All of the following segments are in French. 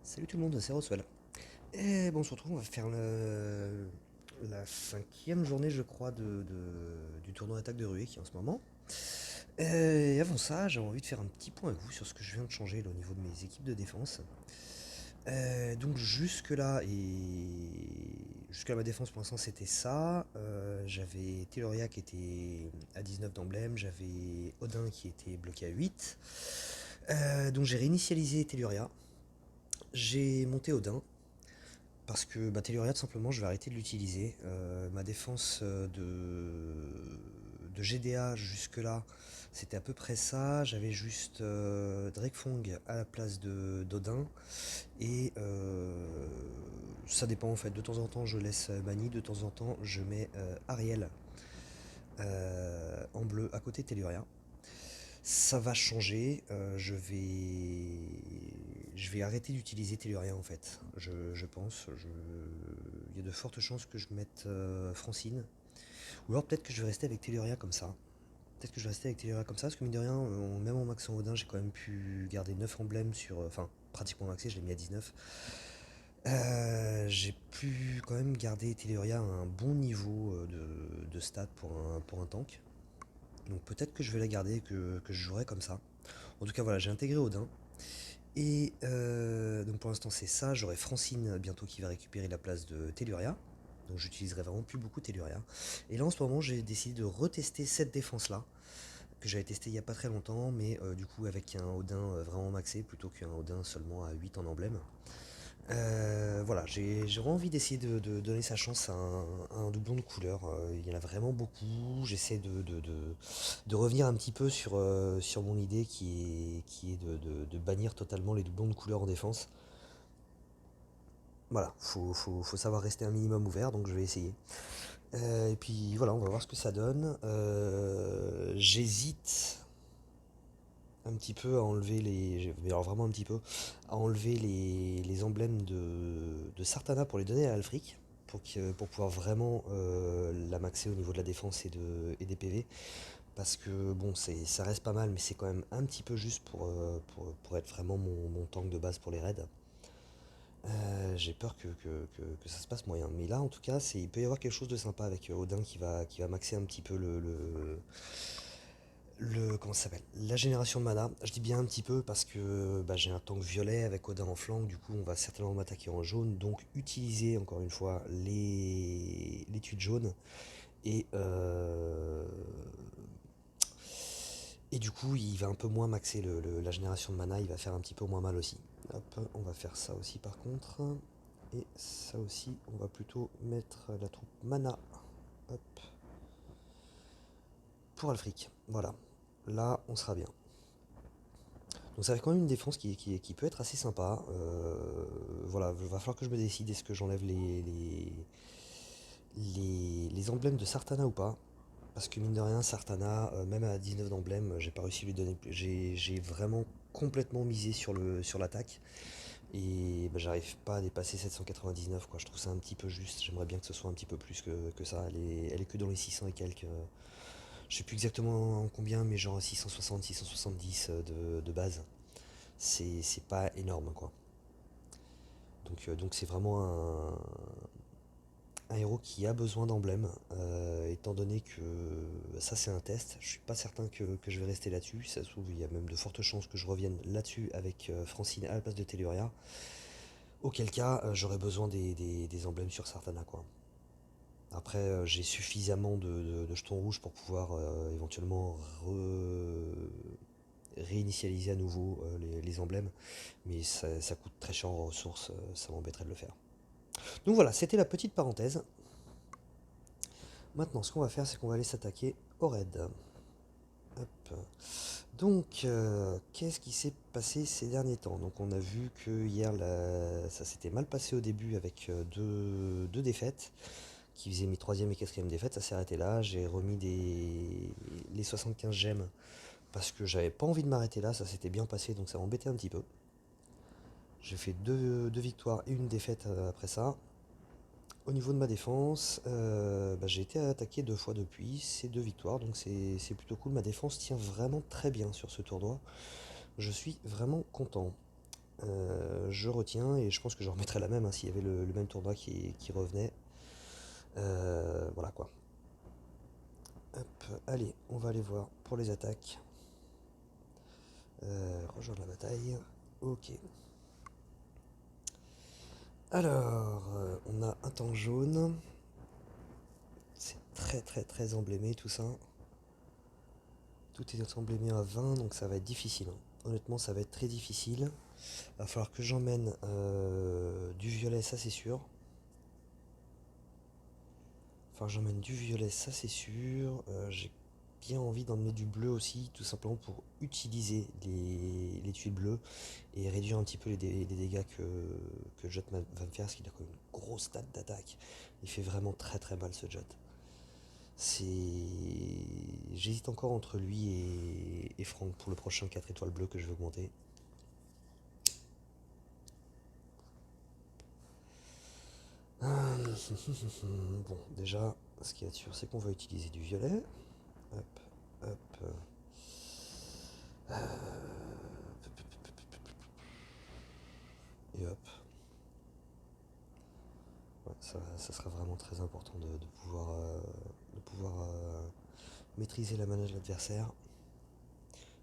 Salut tout le monde, c'est Roswell. Et bon, on se retrouve, on va faire la cinquième journée, je crois, du tournoi Attaque de Ruée qui est en ce moment. Et avant ça, j'avais envie de faire un petit point avec vous sur ce que je viens de changer là, au niveau de mes équipes de défense. Donc jusque-là, ma défense pour l'instant c'était ça. J'avais Teloria qui était à 19 d'emblème, j'avais Odin qui était bloqué à 8. Donc j'ai réinitialisé Teluria, j'ai monté Odin. Parce que Telluria, tout simplement, je vais arrêter de l'utiliser. Ma défense de GDA jusque-là, c'était à peu près ça. J'avais juste Drakefong à la place d'Odin. Et ça dépend en fait. De temps en temps, je laisse Mani. De temps en temps, je mets Ariel en bleu à côté de Telluria. Ça va changer. Je vais arrêter d'utiliser Telluria en fait. Je pense. Il y a de fortes chances que je mette Francine. Ou alors peut-être que je vais rester avec Telluria comme ça. Peut-être que je vais rester avec Telluria comme ça, parce que mine de rien, même en maxant Odin, j'ai quand même pu garder 9 emblèmes sur. Enfin, pratiquement maxé, je l'ai mis à 19. J'ai pu quand même garder Telluria à un bon niveau de stats pour un tank. Donc peut-être que je vais la garder et que je jouerai comme ça. En tout cas, voilà, j'ai intégré Odin. Et donc pour l'instant, c'est ça. J'aurai Francine bientôt qui va récupérer la place de Telluria. Donc j'utiliserai vraiment plus beaucoup Telluria. Et là, en ce moment, j'ai décidé de retester cette défense-là, que j'avais testé il n'y a pas très longtemps, mais du coup avec un Odin vraiment maxé plutôt qu'un Odin seulement à 8 en emblème. Voilà, j'ai vraiment envie d'essayer de donner sa chance à un doublon de couleur. Il y en a vraiment beaucoup. J'essaie de revenir un petit peu sur mon idée qui est de bannir totalement les doublons de couleur en défense. Voilà, faut savoir rester un minimum ouvert, donc je vais essayer. Et puis voilà, on va voir ce que ça donne. J'hésite un petit peu à enlever mais alors vraiment un petit peu, à enlever les emblèmes de Sartana pour les donner à Alfric, pour pouvoir vraiment la maxer au niveau de la défense et des PV. Parce que bon, ça reste pas mal, mais c'est quand même un petit peu juste pour être vraiment mon tank de base pour les raids. J'ai peur que ça se passe moyen. Mais là, en tout cas, il peut y avoir quelque chose de sympa avec Odin qui va maxer un petit peu comment ça s'appelle? La génération de mana. Je dis bien un petit peu parce que j'ai un tank violet avec Odin en flanc, du coup on va certainement m'attaquer en jaune, donc utiliser encore une fois les tuiles jaunes et, et du coup il va un peu moins maxer la génération de mana, il va faire un petit peu moins mal aussi. Hop, on va faire ça aussi par contre. Et ça aussi, on va plutôt mettre la troupe mana. Hop, pour Alfric. Voilà. Là, on sera bien. Donc ça fait quand même une défense qui peut être assez sympa. Voilà, il va falloir que je me décide, est-ce que j'enlève les emblèmes de Sartana ou pas. Parce que mine de rien, Sartana, même à 19 d'emblème, j'ai pas réussi à lui donner. J'ai vraiment complètement misé sur l'attaque. Et j'arrive pas à dépasser 799 quoi. Je trouve ça un petit peu juste. J'aimerais bien que ce soit un petit peu plus que ça. Elle est que dans les 600 et quelques. Je sais plus exactement en combien, mais genre 660, 670 de base. C'est pas énorme quoi. Donc c'est vraiment un héros qui a besoin d'emblèmes, étant donné que ça c'est un test, je suis pas certain que je vais rester là-dessus, ça se trouve il y a même de fortes chances que je revienne là-dessus avec Francine à la place de Telluria, auquel cas j'aurais besoin des emblèmes sur Sartana quoi. Après j'ai suffisamment de jetons rouges pour pouvoir éventuellement réinitialiser à nouveau les emblèmes, mais ça coûte très cher en ressources, ça m'embêterait de le faire. Donc voilà, c'était la petite parenthèse. Maintenant, ce qu'on va faire, c'est qu'on va aller s'attaquer au raid. Hop. Donc, qu'est-ce qui s'est passé ces derniers temps? Donc, on a vu que hier, ça s'était mal passé au début avec deux défaites, qui faisaient mes troisième et quatrième défaites. Ça s'est arrêté là. J'ai remis les 75 gemmes parce que j'avais pas envie de m'arrêter là. Ça s'était bien passé, donc ça m'embêtait un petit peu. J'ai fait deux victoires et une défaite après ça. Au niveau de ma défense, j'ai été attaqué deux fois depuis, c'est deux victoires, donc c'est plutôt cool. Ma défense tient vraiment très bien sur ce tournoi. Je suis vraiment content. je retiens et je pense que je remettrai la même hein, s'il y avait le même tournoi qui revenait. Voilà quoi. Hop, allez, on va aller voir pour les attaques. Rejoindre la bataille. Ok. Alors, on a un tank jaune. C'est très très très emblémé tout ça. Tout est emblémé à 20, donc ça va être difficile, hein. Honnêtement, ça va être très difficile. Va falloir que j'emmène du violet, ça c'est sûr. Enfin, j'emmène du violet, ça c'est sûr. J'ai bien envie d'emmener du bleu aussi, tout simplement pour utiliser les tuiles bleues et réduire un petit peu les dégâts que le Jot va me faire, parce qu'il a quand même une grosse stat d'attaque. Il fait vraiment très très mal ce Jot. C'est... J'hésite encore entre lui et Franck pour le prochain 4 étoiles bleues que je vais augmenter. Bon, déjà, ce qui est sûr, c'est qu'on va utiliser du violet. Hop, hop. Euh, Et hop. Ouais, ça sera vraiment très important de pouvoir maîtriser la manœuvre de l'adversaire.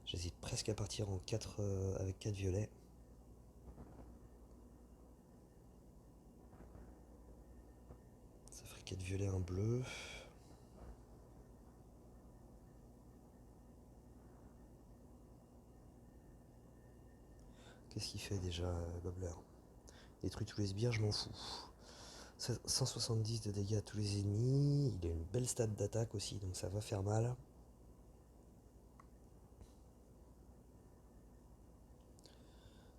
J'hésite presque à partir en 4 avec 4 violets. Ça ferait 4 violets, un bleu. Qu'est-ce qu'il fait déjà, Gobbler? Détruit tous les sbires, je m'en fous. 170 de dégâts à tous les ennemis. Il a une belle stat d'attaque aussi, donc ça va faire mal.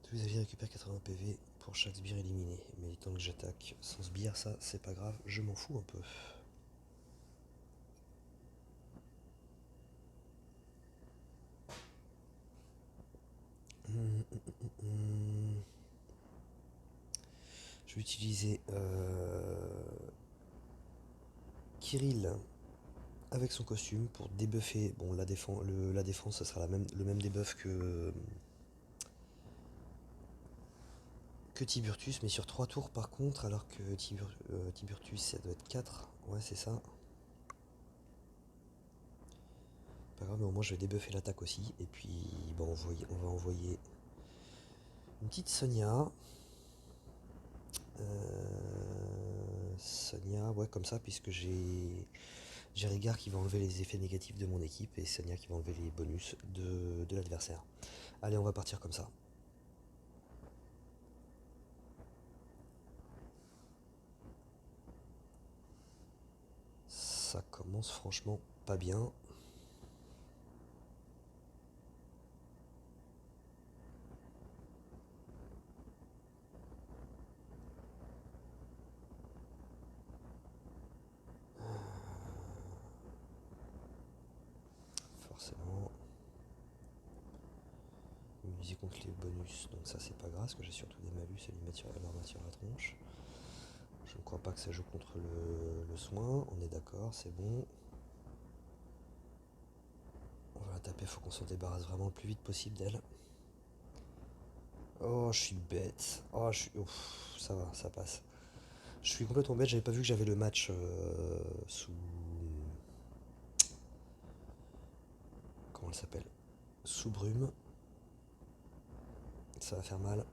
Tous les alliés récupèrent 80 PV pour chaque sbire éliminé. Mais tant que j'attaque sans sbire, ça c'est pas grave, je m'en fous un peu. Je vais utiliser Kirill avec son costume pour débuffer. Bon, la défense, ça sera le même debuff que Tiburtus, mais sur 3 tours par contre, alors que Tiburtus, ça doit être 4. Ouais, c'est ça. Pas grave, mais au moins je vais débuffer l'attaque aussi. Et puis, bon, on va envoyer une petite Sonia. Sonia, ouais, comme ça, puisque j'ai Régard qui va enlever les effets négatifs de mon équipe et Sonia qui va enlever les bonus de l'adversaire. Allez, on va partir comme ça. Ça commence franchement pas bien. Forcément. Musique contre les bonus, donc ça c'est pas grave, parce que j'ai surtout des malus et leur matière à la tronche. Je ne crois pas que ça joue contre le soin, on est d'accord, c'est bon. On va la taper, faut qu'on s'en débarrasse vraiment le plus vite possible d'elle. Oh, je suis bête. Oh, je suis... Ouf, ça va, ça passe. Je suis complètement bête, j'avais pas vu que j'avais le match sous... Comment elle s'appelle? Sous brume. Ça va faire mal.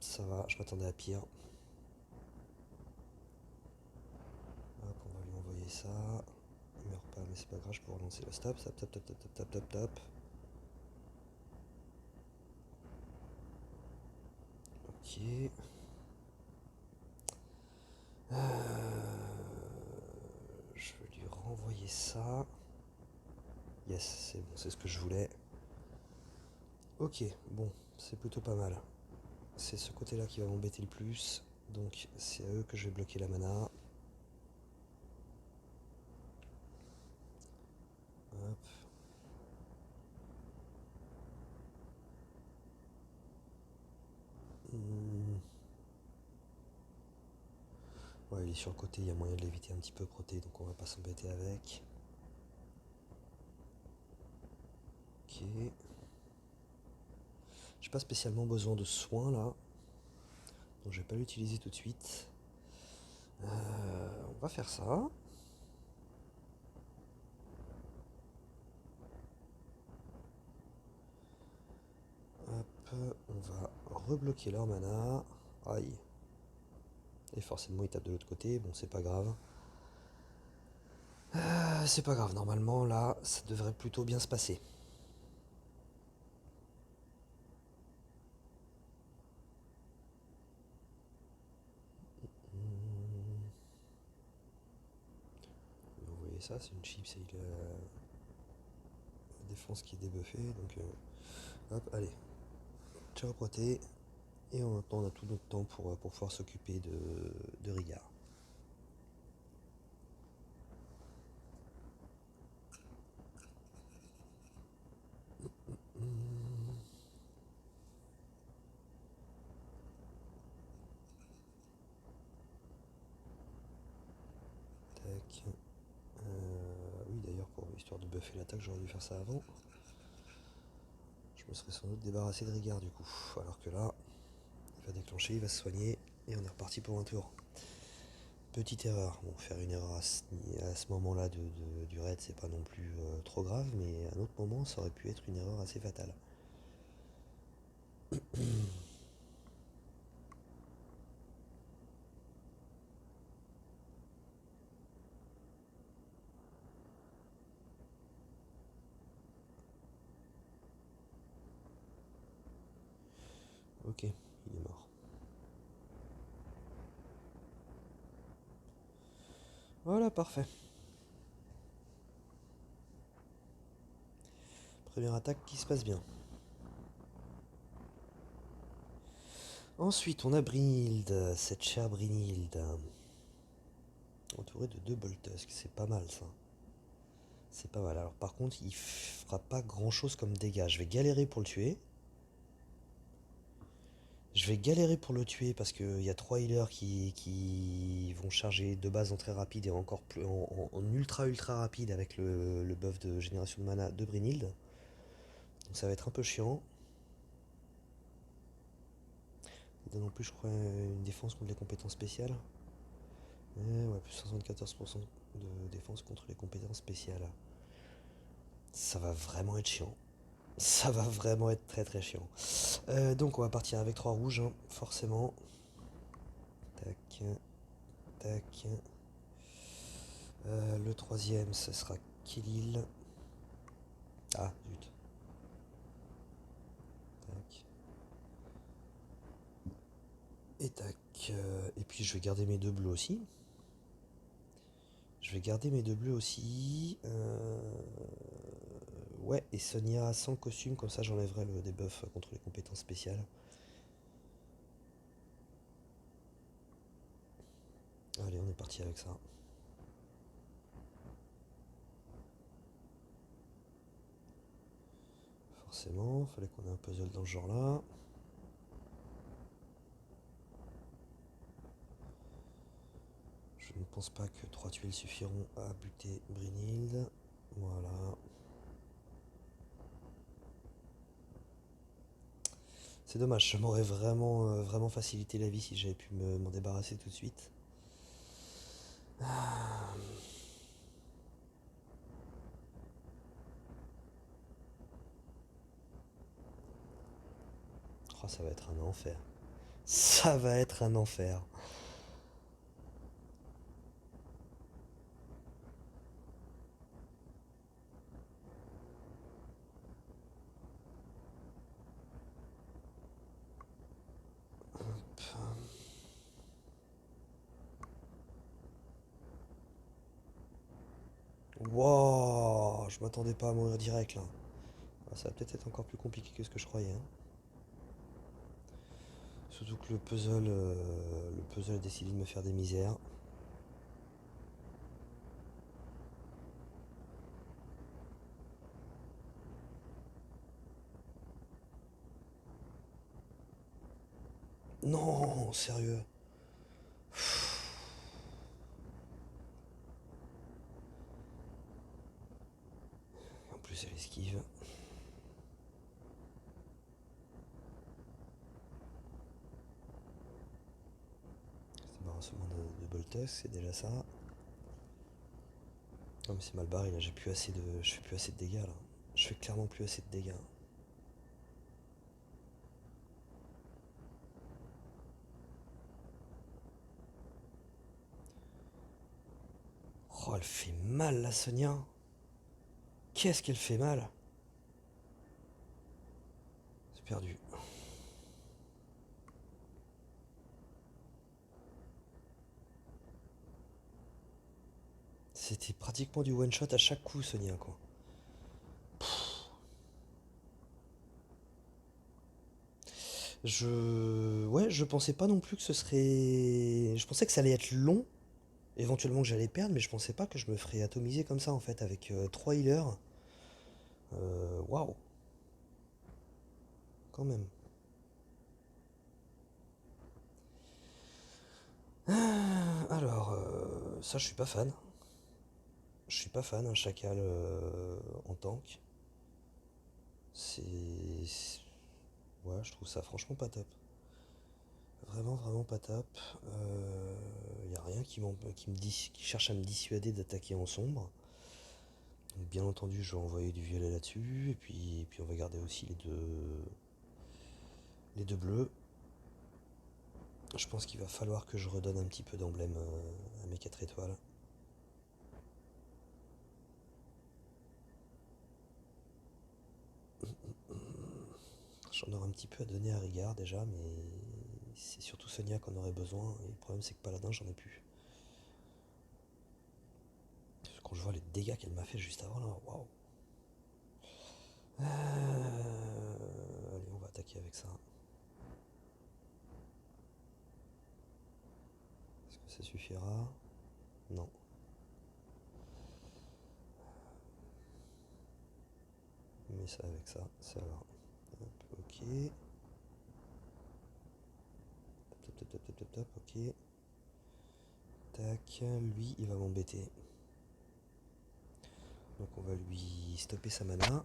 Ça va, je m'attendais à pire. Hop, on va lui envoyer ça. Il meurt pas, mais c'est pas grave, je peux relancer le stop. Stop, stop, stop, stop, stop, stop, stop. Ok. Je vais lui renvoyer ça. Yes, c'est bon, c'est ce que je voulais. Ok, bon, c'est plutôt pas mal. C'est ce côté-là qui va m'embêter le plus. Donc c'est à eux que je vais bloquer la mana. Hop. Hmm. Ouais, il est sur le côté, il y a moyen de l'éviter un petit peu proté, donc on va pas s'embêter avec. Ok. J'ai pas spécialement besoin de soins là. Donc je vais pas l'utiliser tout de suite. On va faire ça. Hop, on va rebloquer leur mana. Aïe. Et forcément ils tapent de l'autre côté, bon c'est pas grave. C'est pas grave, normalement là ça devrait plutôt bien se passer. Vous voyez ça, c'est une chip, c'est la défense qui est débuffée, donc hop, allez, ciao proté, et maintenant on a tout notre temps pour pouvoir s'occuper de Rigard. Tac. Oui d'ailleurs pour histoire de buffer l'attaque j'aurais dû faire ça avant. Je me serais sans doute débarrassé de Rigard du coup. Alors que là, il va déclencher, il va se soigner et on est reparti pour un tour. Petite erreur. Bon, faire une erreur à ce moment-là du raid, c'est pas non plus trop grave, mais à un autre moment, ça aurait pu être une erreur assez fatale. Ok, il est mort. Voilà, parfait. Première attaque qui se passe bien. Ensuite, on a Brynhild, cette chère Brynhild. Entourée de 2 Boltusk, c'est pas mal ça. C'est pas mal. Alors par contre, il fera pas grand chose comme dégâts. Je vais galérer pour le tuer. Je vais galérer pour le tuer parce qu'il y a 3 healers qui vont charger de base en très rapide et encore plus en ultra ultra rapide avec le buff de génération de mana de Brynhild. Donc ça va être un peu chiant. Il donne en plus je crois une défense contre les compétences spéciales. Ouais, plus 74% de défense contre les compétences spéciales. Ça va vraiment être chiant. Ça va vraiment être très très chiant. Donc on va partir avec 3 rouges, hein, forcément. Tac, tac. Le troisième, ce sera Killil. Ah, zut. Tac. Et tac. Et puis je vais garder mes 2 bleus aussi. Je vais garder mes 2 bleus aussi. Ouais, et Sonia sans costume, comme ça j'enlèverai le debuff contre les compétences spéciales. Allez, on est parti avec ça. Forcément, fallait qu'on ait un puzzle dans ce genre-là. Je ne pense pas que 3 tuiles suffiront à buter Brynhild. Voilà. C'est dommage, ça m'aurait vraiment facilité la vie si j'avais pu m'en débarrasser tout de suite. Oh, ça va être un enfer. Ça va être un enfer. Wow, je m'attendais pas à mourir direct là. Ah, ça va peut-être être encore plus compliqué que ce que je croyais, hein. Surtout que le puzzle a décidé de me faire des misères. Non, sérieux. En plus elle esquive. lancement de Boltex, c'est déjà ça. Non mais c'est mal barré là, j'ai plus assez de. Je fais plus assez de dégâts là. Je fais clairement plus assez de dégâts. Oh, elle fait mal la Sonia. Qu'est-ce qu'elle fait mal. C'est perdu. C'était pratiquement du one shot à chaque coup, Sonia, quoi. Ouais, je pensais pas non plus que ce serait. Je pensais que ça allait être long, éventuellement que j'allais perdre, mais je pensais pas que je me ferais atomiser comme ça en fait, avec 3 healers. Waouh, quand même. Alors, ça, je suis pas fan. Je suis pas fan, un chacal en tank. C'est. Ouais, je trouve ça franchement pas top. Vraiment, vraiment pas top. Y a rien qui cherche à me dissuader d'attaquer en sombre. Donc, bien entendu, je vais envoyer du violet là-dessus. Et puis on va garder aussi les deux bleus. Je pense qu'il va falloir que je redonne un petit peu d'emblème à mes 4 étoiles. J'en aurai un petit peu à donner à Rigard déjà, mais c'est surtout Sonia qu'on aurait besoin. Et le problème, c'est que Paladin, j'en ai plus. Quand je vois les dégâts qu'elle m'a fait juste avant là, waouh! Allez, on va attaquer avec ça. Est-ce que ça suffira? Non. Mais ça avec ça, ça va. Hop, ok. Top, top, top, top, top, top, ok. Tac, lui, il va m'embêter. Donc on va lui stopper sa mana.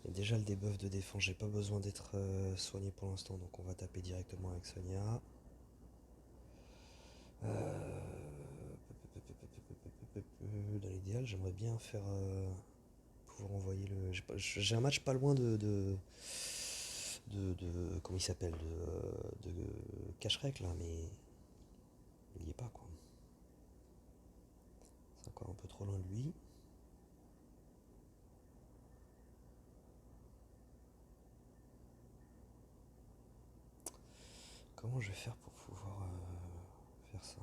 Il y a déjà le debuff de défense, j'ai pas besoin d'être soigné pour l'instant, donc on va taper directement avec Sonia. Dans l'idéal, j'aimerais bien faire pouvoir envoyer le. J'ai un match pas loin comment il s'appelle de Cacherec là, mais il y est pas quoi. C'est encore un peu trop loin de lui. Comment je vais faire pour pouvoir faire ça?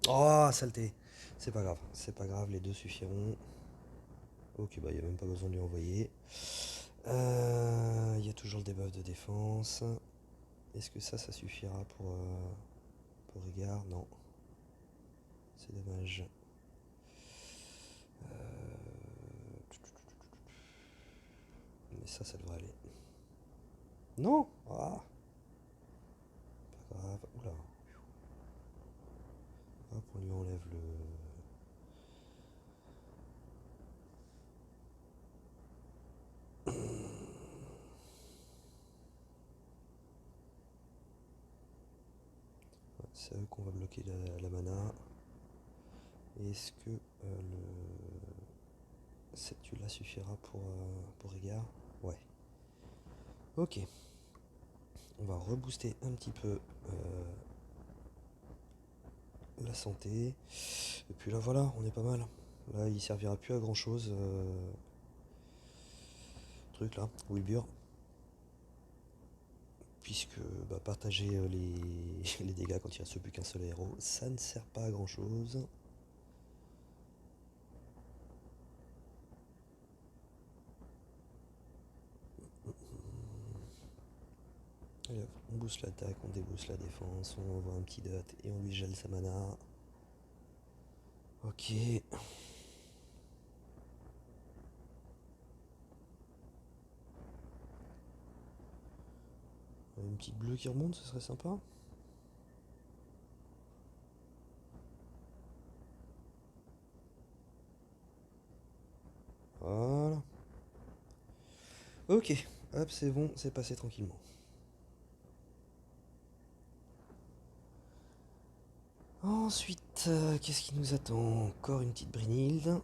Oh, saleté! C'est pas grave, les deux suffiront. Ok, bah il n'y a même pas besoin de lui envoyer. Il y a toujours le debuff de défense. Est-ce que ça suffira pour Rigard? Non. C'est dommage. Mais ça devrait aller. Non! Ah! Pas grave. Oula. Hop, on lui enlève le. Ouais, c'est à eux qu'on va bloquer la mana. Est-ce que cette tuile-là suffira pour Rigard? Ouais. Ok. On va rebooster un petit peu la santé. Et puis là, voilà, on est pas mal. Là, il servira plus à grand chose. Truc là, Wilbur. Puisque partager les dégâts quand il reste plus qu'un seul héros, ça ne sert pas à grand chose. Allez, hop, on booste l'attaque, on débooste la défense, on envoie un petit dot et on lui gèle sa mana. Ok. Une petite bleue qui remonte, ce serait sympa. Ok, hop, c'est bon, c'est passé tranquillement. Ensuite, qu'est-ce qui nous attend? Encore une petite Brynhilde.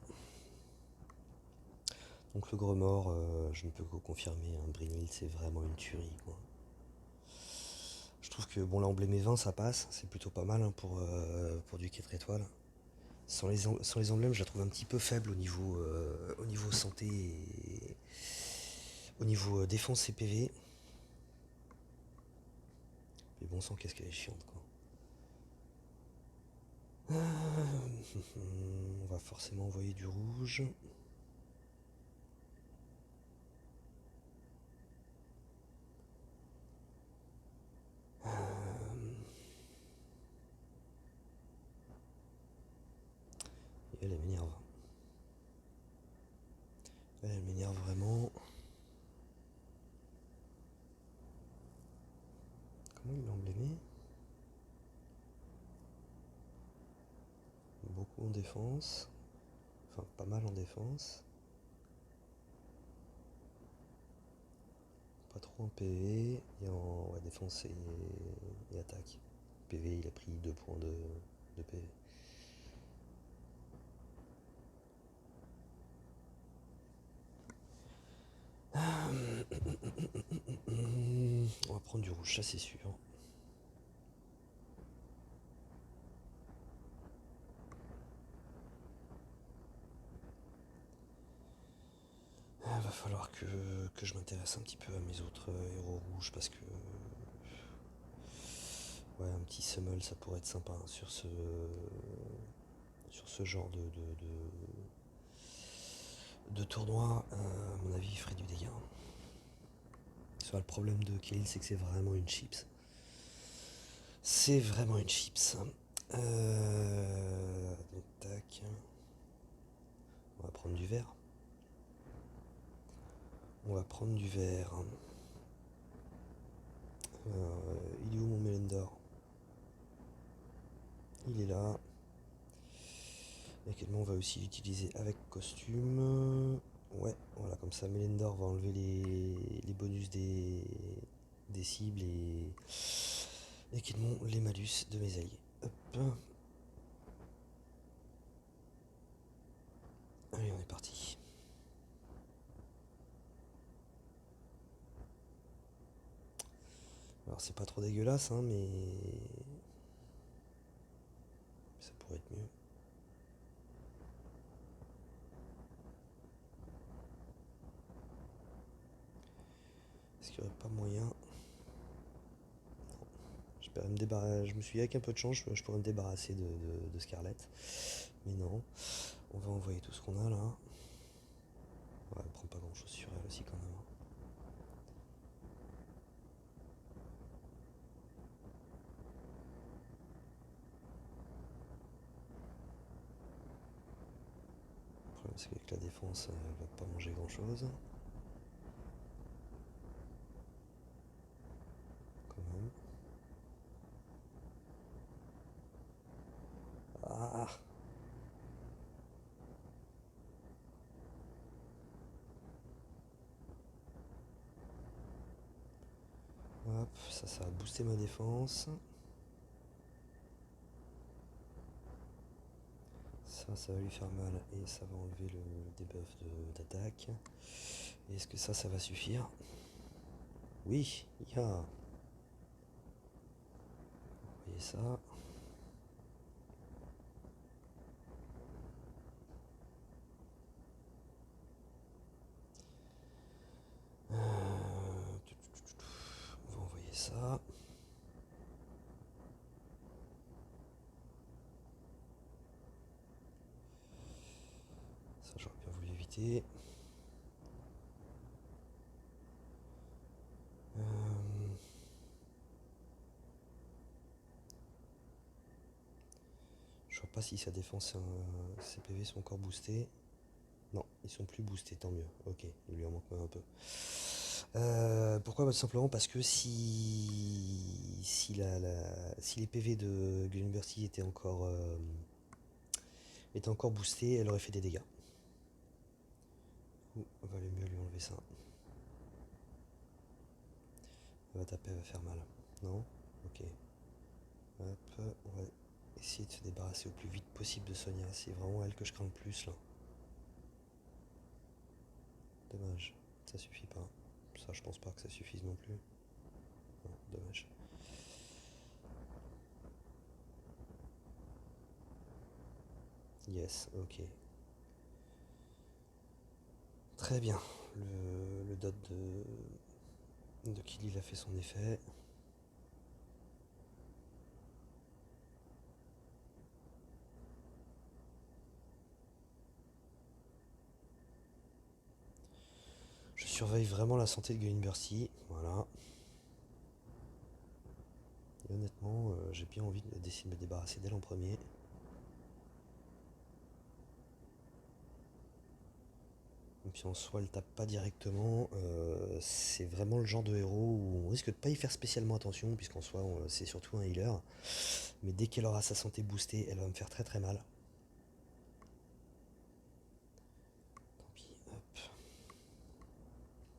Donc le gros mort, je ne peux que confirmer, hein, Brynhilde c'est vraiment une tuerie quoi. Je trouve que bon l'emblème 20 ça passe, c'est plutôt pas mal hein, pour du 4 étoiles. Sans les emblèmes, je la trouve un petit peu faible au niveau santé et au niveau défense et PV. Mais bon sang, qu'est-ce qu'elle est chiante quoi. On va forcément envoyer du rouge. Et elle m'énerve. Elle m'énerve vraiment. Comment il l'a emblémé? Beaucoup en défense. Enfin, pas mal en défense. Pas trop en PV. Et en ouais, défense et attaque. PV, il a pris 2 points de PV. On va prendre du rouge, ça c'est sûr. Il va falloir que je m'intéresse un petit peu à mes autres héros rouges parce que ouais, un petit summel ça pourrait être sympa hein, sur ce genre de tournoi. À mon avis, il ferait du dégât. Soit le problème de Kayle, c'est que c'est vraiment une chips. C'est vraiment une chips. Donc, tac. On va prendre du vert. On va prendre du vert. Il est où mon Melendor? Il est là. Et également, on va aussi l'utiliser avec costume. Ouais, voilà, comme ça, Melendor va enlever les bonus des cibles et également les malus de mes alliés. Hop. Allez, on est parti. Alors, c'est pas trop dégueulasse, hein, mais ça pourrait être mieux. Est-ce qu'il n'y aurait pas moyen? Je me suis dit avec un peu de chance, je pourrais me débarrasser de Scarlet. Mais non. On va envoyer tout ce qu'on a là. Ouais, elle prend pas grand chose sur elle aussi quand même, hein. Le problème c'est qu'avec la défense, elle va pas manger grand chose. Quand même. Ah. Hop, ça va booster ma défense. Ça va lui faire mal et ça va enlever le debuff d'attaque. Est-ce que ça va suffire? Oui, ya. Vous voyez ça. On va envoyer ça. Ça, j'aurais bien voulu éviter. Je vois pas si sa défense, ses PV sont encore boostés. Non, ils sont plus boostés, tant mieux. Ok, il lui en manque même un peu. Pourquoi? Bah, tout simplement parce que si les PV de Glenberty étaient encore boostés, elle aurait fait des dégâts. Valait mieux lui enlever ça. Elle va taper, elle va faire mal. Non? Ok. Hop, on va essayer de se débarrasser au plus vite possible de Sonia. C'est vraiment elle que je crains le plus là. Dommage. Ça suffit pas. Ça, je pense pas que ça suffise non plus. Non, dommage. Yes, ok. Très bien. Le dot de Kili a fait son effet. Je surveille vraiment la santé de Green Bercy. Voilà. Et honnêtement, j'ai bien envie d'essayer de me débarrasser d'elle en premier. Même si en soi elle tape pas directement, c'est vraiment le genre de héros où on risque de pas y faire spécialement attention, puisqu'en soi c'est surtout un healer. Mais dès qu'elle aura sa santé boostée, elle va me faire très très mal. Tant pis, hop.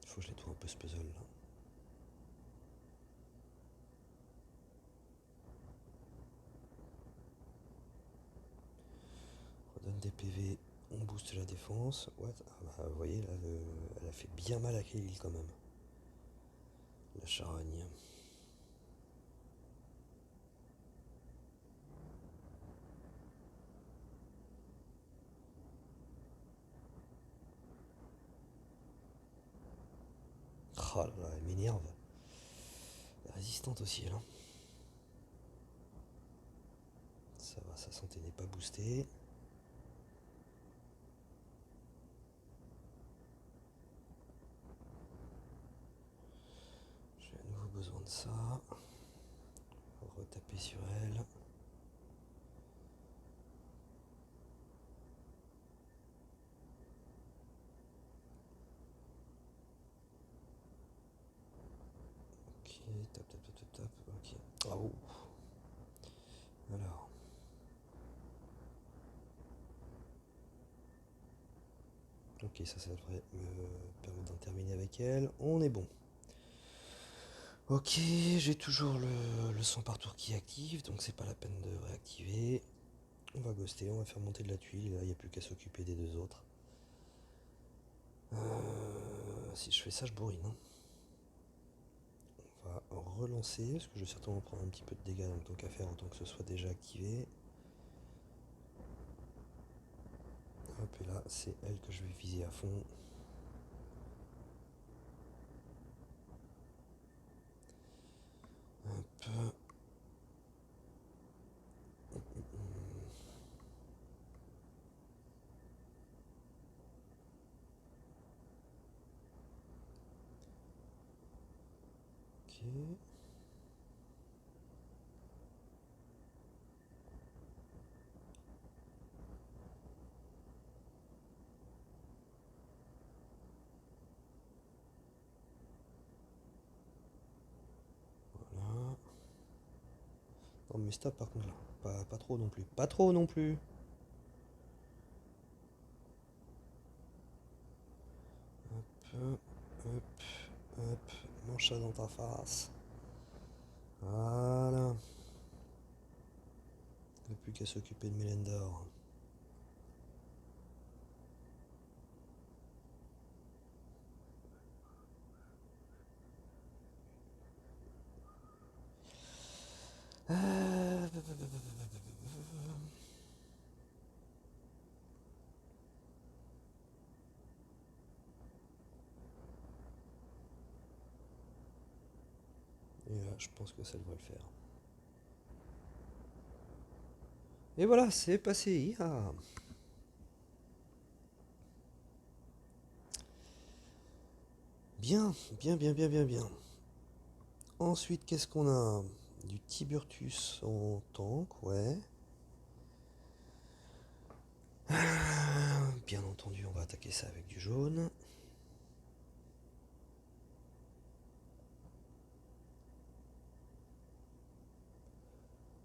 Faut que je nettoie un peu ce puzzle là. Redonne des PV, on booste la défense. What? Ah bah vous voyez là, elle a fait bien mal à Kayle quand même. La charogne. Oh là là, elle m'énerve. Elle est résistante aussi elle, hein. Ça va, sa santé n'est pas boostée. J'ai à nouveau besoin de ça. Retaper sur elle. Ok, tap tap tap tap tap. Ok. Ah, oh. Alors. Ok, ça devrait me permettre d'en terminer avec elle. On est bon. Ok, j'ai toujours le sang par tour qui est actif, donc c'est pas la peine de réactiver. On va ghoster, on va faire monter de la tuile, là il n'y a plus qu'à s'occuper des deux autres. Si je fais ça, je bourrine, hein. On va relancer, parce que je vais certainement prendre un petit peu de dégâts, donc tant qu'à faire, autant que ce soit déjà activé. Hop, et là, c'est elle que je vais viser à fond. Hop. Ok. Voilà. Non mais stop par contre là. Pas trop non plus. Pas trop non plus. Hop, hop, hop. Mon chat dans ta face. Voilà. Il n'y a plus qu'à s'occuper de Mélendor. Et là, je pense que ça devrait le faire. Et voilà, c'est passé. Ah. Bien, bien, bien, bien, bien, bien. Ensuite, qu'est-ce qu'on a? Du Tiburtus en tank, ouais. Bien entendu, on va attaquer ça avec du jaune.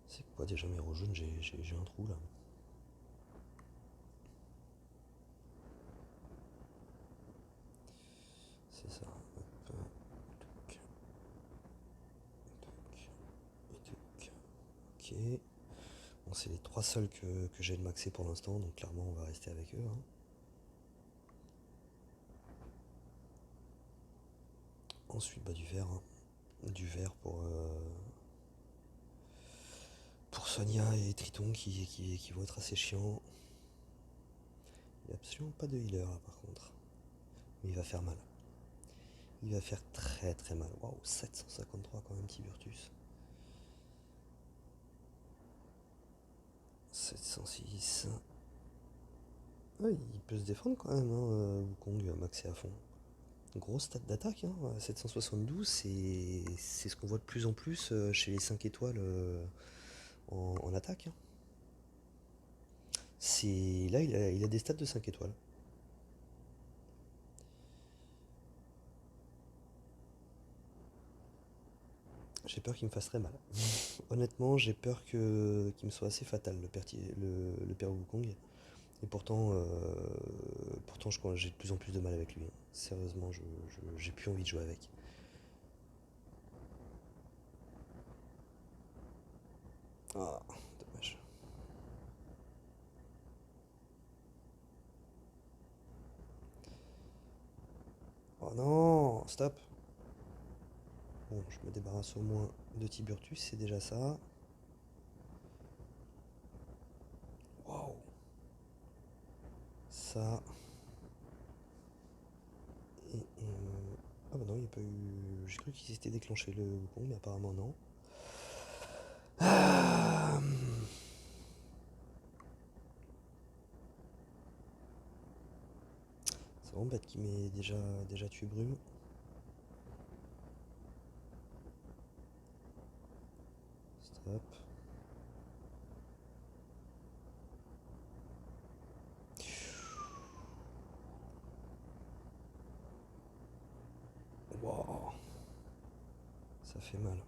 C'est quoi déjà mes rouges jaunes? J'ai un trou là. C'est ça. Hop, tac. Ok. Bon, c'est les trois seuls que j'ai de maxer pour l'instant, donc clairement on va rester avec eux, hein. Ensuite, bah, du vert, hein. Du vert pour Sonia et Triton qui vont être assez chiants. Il n'y a absolument pas de healer là par contre. Mais il va faire mal. Il va faire très très mal. Waouh, 753 quand même, Tiburtus. 706. Ouais, il peut se défendre quand même, hein, Wukong maxé à fond. Grosse stat d'attaque, hein, 772, c'est ce qu'on voit de plus en plus chez les 5 étoiles en attaque, hein. Là, il a des stats de 5 étoiles. J'ai peur qu'il me fasse très mal. Honnêtement, j'ai peur qu'il me soit assez fatal, le père Wukong. Et pourtant j'ai de plus en plus de mal avec lui, hein. Sérieusement, j'ai plus envie de jouer avec. Ah, dommage. Oh non, stop. Bon, je me débarrasse au moins de Tiburtus, c'est déjà ça. Waouh. Ça. Ah bah non, il n'y a pas eu. J'ai cru qu'il s'était déclenché le Wukong, mais apparemment non. Ah. C'est vraiment bête qu'il m'ait déjà tué Brume. Stop. Wow. Ça fait mal.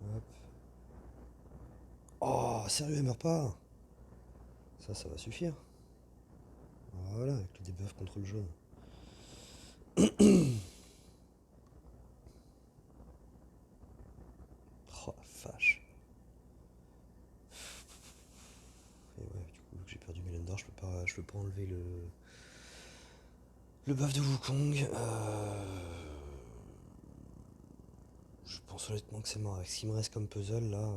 Hop. Oh, sérieux, elle meurt pas. Ça va suffire. Voilà, avec le debuff contre le jaune. Oh la vache. Et ouais, du coup, vu que j'ai perdu Melendar, je peux pas enlever le buff de Wukong. Je pense honnêtement que c'est mort. Avec ce qui me reste comme puzzle là,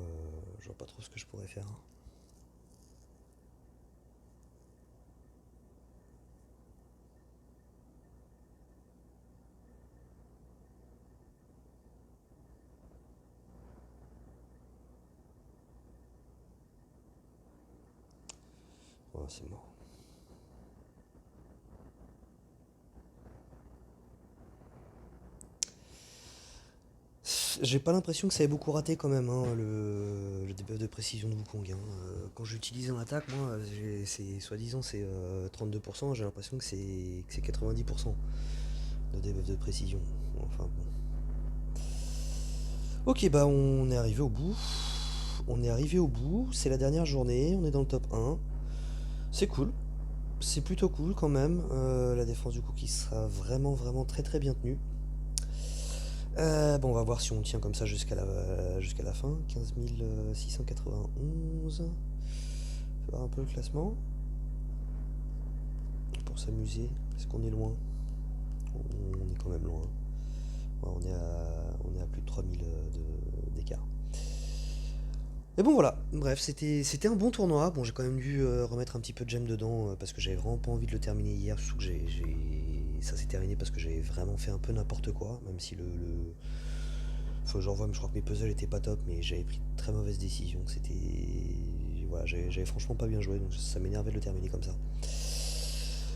je vois pas trop ce que je pourrais faire. Ouais, c'est mort. J'ai pas l'impression que ça ait beaucoup raté quand même, hein, le debuff de précision de Wukong, hein. Quand j'utilise en attaque, moi, c'est soi-disant c'est 32%, j'ai l'impression que c'est 90% de debuff de précision. Enfin bon. Ok, bah on est arrivé au bout. On est arrivé au bout, c'est la dernière journée, on est dans le top 1. C'est cool, c'est plutôt cool quand même. La défense du coup qui sera vraiment vraiment très très bien tenue. Bon, on va voir si on tient comme ça jusqu'à la fin. 15 691. On va voir un peu le classement. Pour s'amuser. Est-ce qu'on est loin? On est quand même loin. Ouais, on est à plus de 3000 d'écart. Et bon voilà, bref, c'était un bon tournoi. Bon, j'ai quand même dû remettre un petit peu de gemme dedans parce que j'avais vraiment pas envie de le terminer hier. Surtout que ça s'est terminé parce que j'avais vraiment fait un peu n'importe quoi. Même si faut que je revoie, mais je crois que mes puzzles étaient pas top, mais j'avais pris de très mauvaises décisions. Voilà, j'avais franchement pas bien joué, donc ça m'énervait de le terminer comme ça.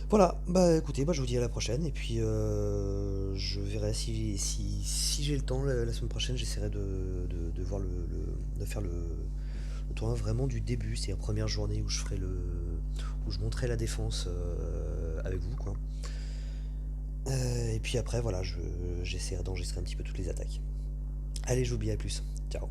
Voilà, bah écoutez, bah, je vous dis à la prochaine, et puis je verrai si j'ai le temps la semaine prochaine, j'essaierai de voir de faire le tournoi vraiment du début, c'est la première journée où où je montrerai la défense avec vous, quoi. Et puis après, voilà, j'essaierai d'enregistrer un petit peu toutes les attaques. Allez, je vous dis à plus. Ciao.